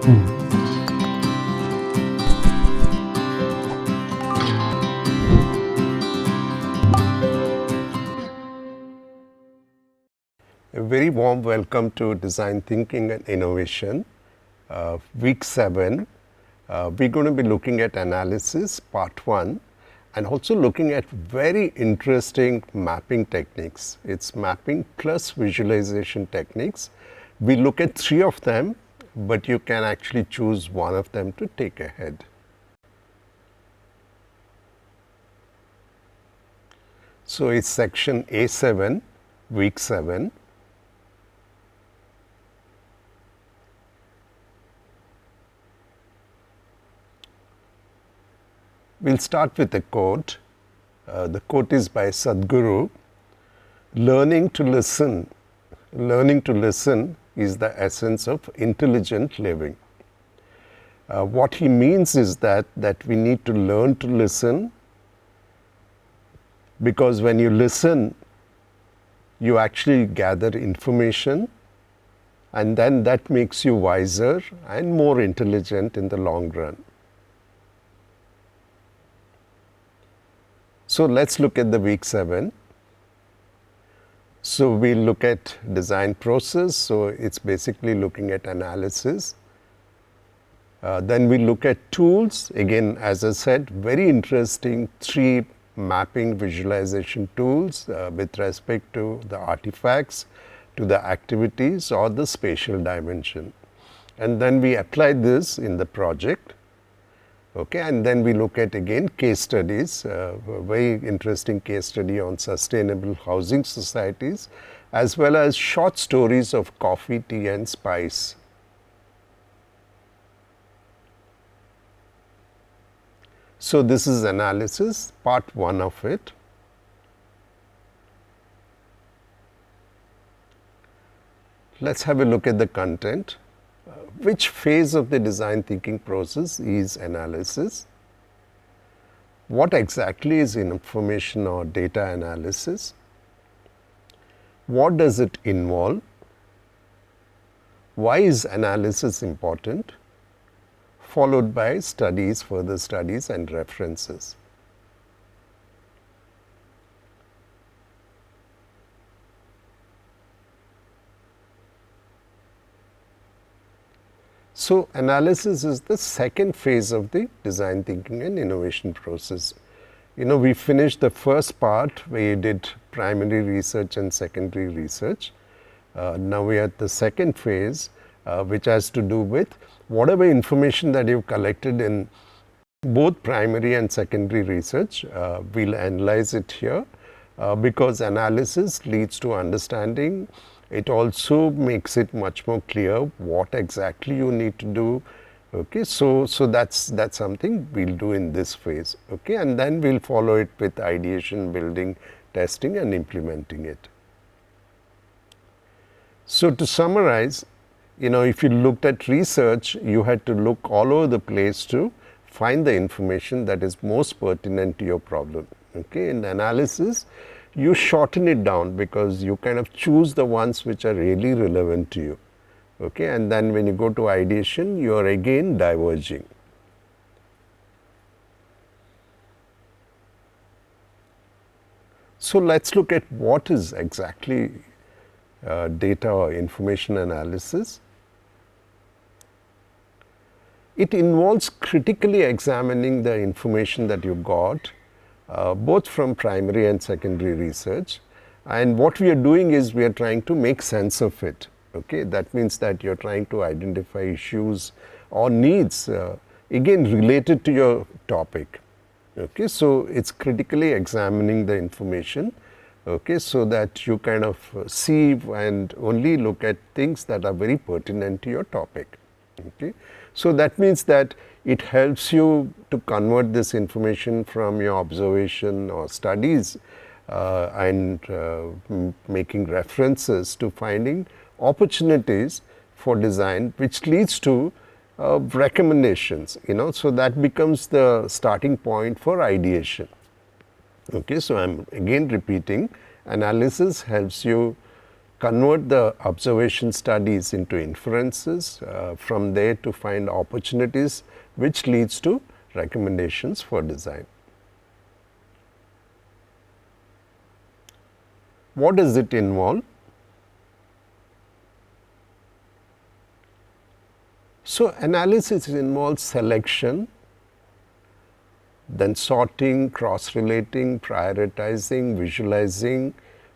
A very warm welcome to Design Thinking and Innovation, week 7. We're going to be looking at analysis, part 1, and also looking at very interesting mapping techniques. It's mapping plus visualization techniques. We look at 3 of them, but you can actually choose one of them to take ahead. So it's section A7, week 7. We'll start with a quote. The quote is by Sadhguru. Learning to listen is the essence of intelligent living. What he means is that we need to learn to listen, because when you listen, you actually gather information, and then that makes you wiser and more intelligent in the long run. So let's look at the week 7. So we'll look at design process. So it's basically looking at analysis. Then we look at tools. Again, as I said, very interesting 3 mapping visualization tools with respect to the artifacts, to the activities or the spatial dimension. And then we apply this in the project. Okay, and then we look at again case studies, a very interesting case study on sustainable housing societies, as well as short stories of coffee, tea and spice. So this is analysis, part 1 of it. Let's have a look at the content. Which phase of the design thinking process is analysis? What exactly is information or data analysis? What does it involve? Why is analysis important? Followed by studies, further studies and references. So analysis is the second phase of the design thinking and innovation process. We finished the first part where you did primary research and secondary research. Now we are at the second phase, which has to do with whatever information that you've collected in both primary and secondary research. We'll analyze it here because analysis leads to understanding. It also makes it much more clear what exactly you need to do. Okay, so that's something we'll do in this phase. Okay, and then we'll follow it with ideation, building, testing, and implementing it. So to summarize, if you looked at research, you had to look all over the place to find the information that is most pertinent to your problem. Okay, in analysis, you shorten it down because you kind of choose the ones which are really relevant to you. Okay, and then when you go to ideation, you are again diverging. So let's look at what is exactly data or information analysis. It involves critically examining the information that you got, both from primary and secondary research, and what we are doing is we are trying to make sense of it. Okay, that means that you're trying to identify issues or needs again related to your topic. Okay, so it's critically examining the information, okay, so that you kind of see and only look at things that are very pertinent to your topic. Okay, so that means that it helps you to convert this information from your observation or studies and making references to finding opportunities for design, which leads to recommendations, so that becomes the starting point for ideation. Okay, so I'm again repeating, analysis helps you convert the observation studies into inferences, from there to find opportunities which leads to recommendations for design. What does it involve? So, analysis involves selection, then sorting, cross-relating, prioritizing, visualizing,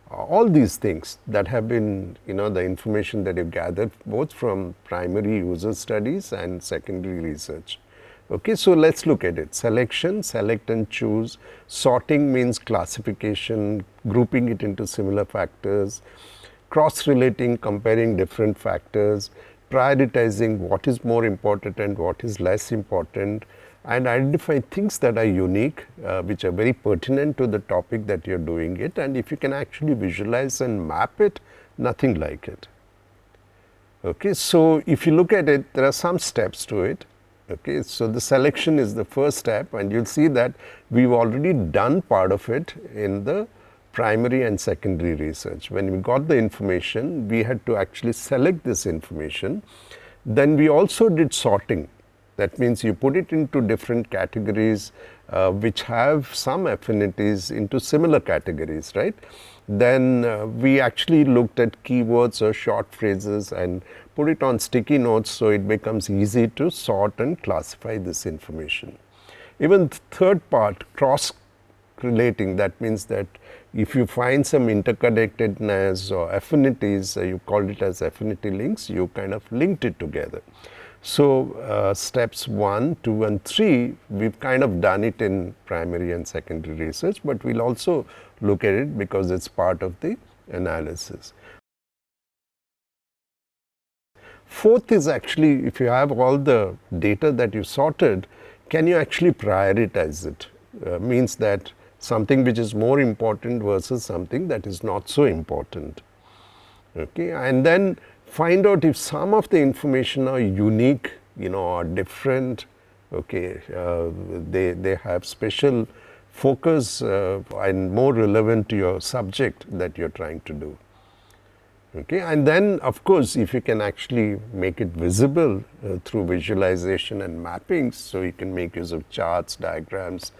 all these things that have been, the information that you gathered both from primary user studies and secondary research. Okay, so let's look at it. Selection, select and choose. Sorting means classification, grouping it into similar factors. Cross-relating, comparing different factors. Prioritizing what is more important and what is less important, and identify things that are unique, which are very pertinent to the topic that you're doing it, and if you can actually visualize and map it, nothing like it. Okay, so if you look at it, there are some steps to it. Okay, so the selection is the first step, and you'll see that we've already done part of it in the primary and secondary research. When we got the information, we had to actually select this information. Then we also did sorting. That means you put it into different categories which have some affinities into similar categories, right? Then we actually looked at keywords or short phrases and put it on sticky notes so it becomes easy to sort and classify this information. Even the third part, cross-relating, that means that if you find some interconnectedness or affinities, you called it as affinity links, you kind of linked it together. So, steps 1, 2 and 3, we've kind of done it in primary and secondary research, but we'll also look at it because it's part of the analysis. Fourth is actually, if you have all the data that you sorted, can you actually prioritize it? Means that something which is more important versus something that is not so important. Okay, and then find out if some of the information are unique, or different. Okay, they have special focus and more relevant to your subject that you're trying to do. Okay, and then of course, if you can actually make it visible through visualization and mappings, so you can make use of charts, diagrams.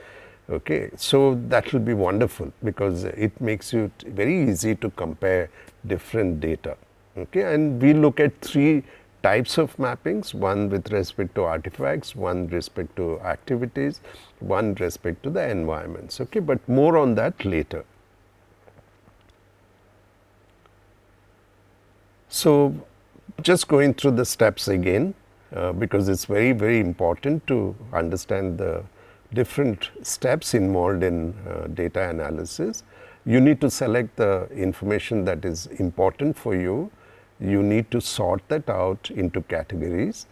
Okay, so that will be wonderful because it makes it very easy to compare different data. Okay, and we look at 3 types of mappings, one with respect to artifacts, one with respect to activities, one with respect to the environments. Okay, but more on that later. So, just going through the steps again, because it's very, very important to understand the different steps involved in data analysis. You need to select the information that is important for you. You need to sort that out into categories,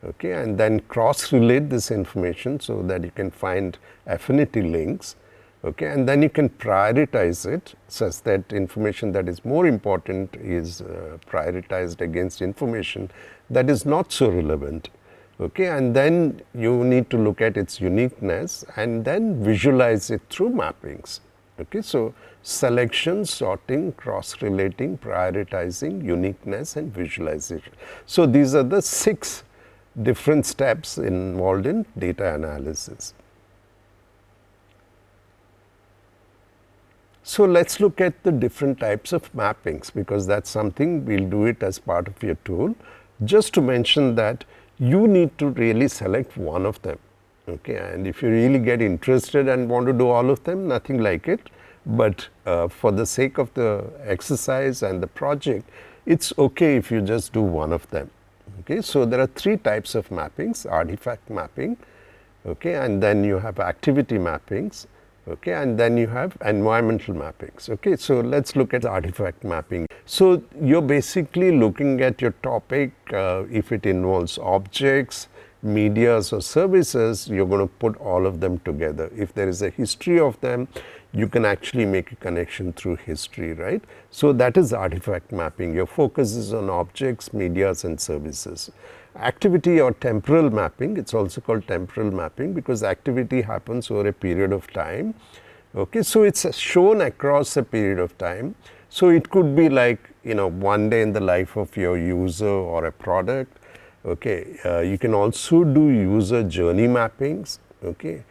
okay, and then cross-relate this information so that you can find affinity links. Okay, and then you can prioritize it such that information that is more important is prioritized against information that is not so relevant. Okay, and then you need to look at its uniqueness and then visualize it through mappings. Okay, so selection, sorting, cross-relating, prioritizing, uniqueness and visualization. So these are the 6 different steps involved in data analysis. So let's look at the different types of mappings, because that's something we'll do it as part of your tool. Just to mention that you need to really select one of them. Okay, and if you really get interested and want to do all of them, nothing like it. But for the sake of the exercise and the project, it's okay if you just do one of them. Okay, so there are 3 types of mappings: artifact mapping, okay, and then you have activity mappings. Okay, and then you have environmental mappings. Okay, so let's look at artifact mapping. So you're basically looking at your topic. If it involves objects, medias or services, you're going to put all of them together. If there is a history of them, you can actually make a connection through history, right? So that is artifact mapping. Your focus is on objects, medias and services. Activity or temporal mapping, it's also called temporal mapping because activity happens over a period of time. Okay, so it's shown across a period of time. So it could be like, one day in the life of your user or a product. Okay, you can also do user journey mappings. Okay,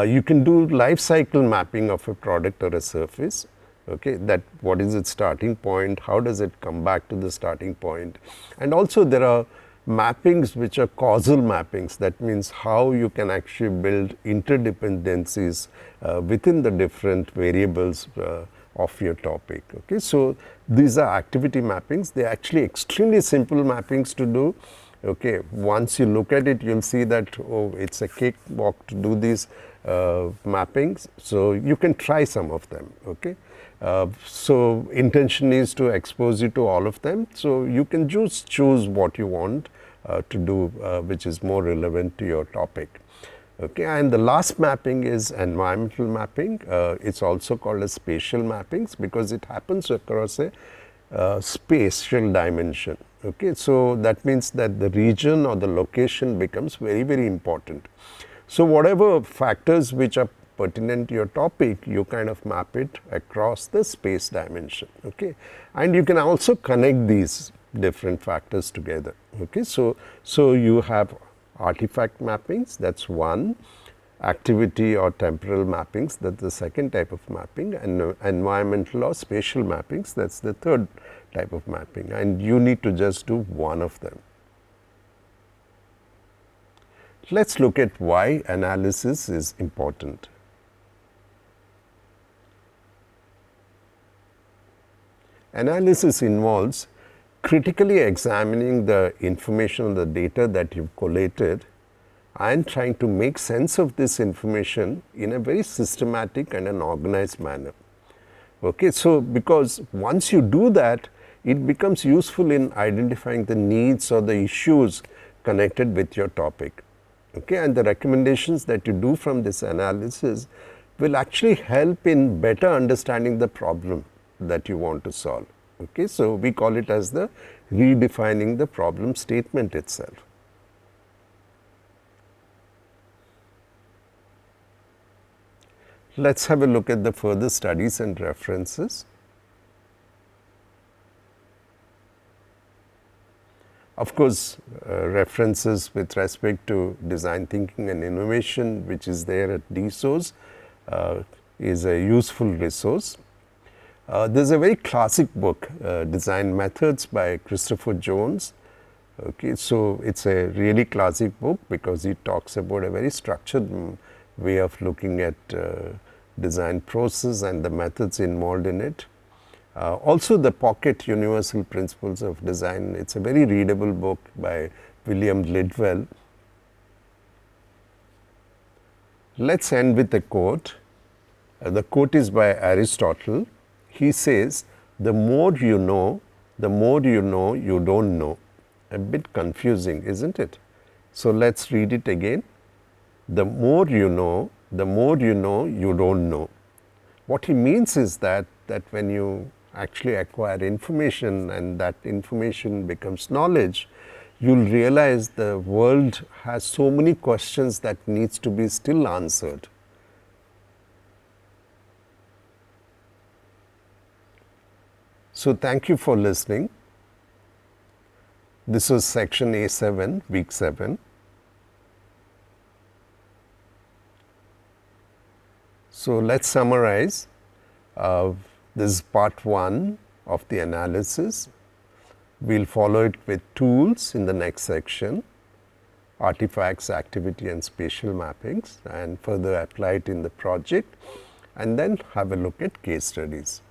you can do life cycle mapping of a product or a service. Okay, that what is its starting point, how does it come back to the starting point, and also there are mappings which are causal mappings. That means how you can actually build interdependencies within the different variables of your topic. Okay, so these are activity mappings. They are actually extremely simple mappings to do. Okay, once you look at it, you'll see that, oh, it's a cakewalk to do these mappings. So you can try some of them. Okay, so intention is to expose you to all of them. So you can just choose what you want to do, which is more relevant to your topic. Okay, and the last mapping is environmental mapping. It's also called as spatial mappings because it happens across a spatial dimension. Okay, so that means that the region or the location becomes very, very important. So whatever factors which are pertinent to your topic, you kind of map it across the space dimension. Okay, and you can also connect these different factors together. Okay, so you have artifact mappings, that's one. Activity or temporal mappings, that's the second type of mapping, and environmental or spatial mappings, that's the third type of mapping, and you need to just do one of them. Let's look at why analysis is important. Analysis involves critically examining the information or the data that you've collated and trying to make sense of this information in a very systematic and an organized manner. Okay, so because once you do that, it becomes useful in identifying the needs or the issues connected with your topic. Okay, and the recommendations that you do from this analysis will actually help in better understanding the problem that you want to solve. Okay, so we call it as the redefining the problem statement itself. Let's have a look at the further studies and references. Of course, references with respect to design thinking and innovation, which is there at DSOS, is a useful resource. There's a very classic book, Design Methods by Christopher Jones. Okay, so it's a really classic book because it talks about a very structured way of looking at design process and the methods involved in it. Also the Pocket Universal Principles of Design, it's a very readable book by William Lidwell. Let's end with a quote. The quote is by Aristotle. He says, the more you know you don't know. A bit confusing, isn't it? So let's read it again. The more you know you don't know. What he means is that when you actually acquire information and that information becomes knowledge, you'll realize the world has so many questions that needs to be still answered. So thank you for listening. This was section A7, week 7. So let's summarize. This is part 1 of the analysis. We'll follow it with tools in the next section, artifacts, activity and spatial mappings, and further apply it in the project, and then have a look at case studies.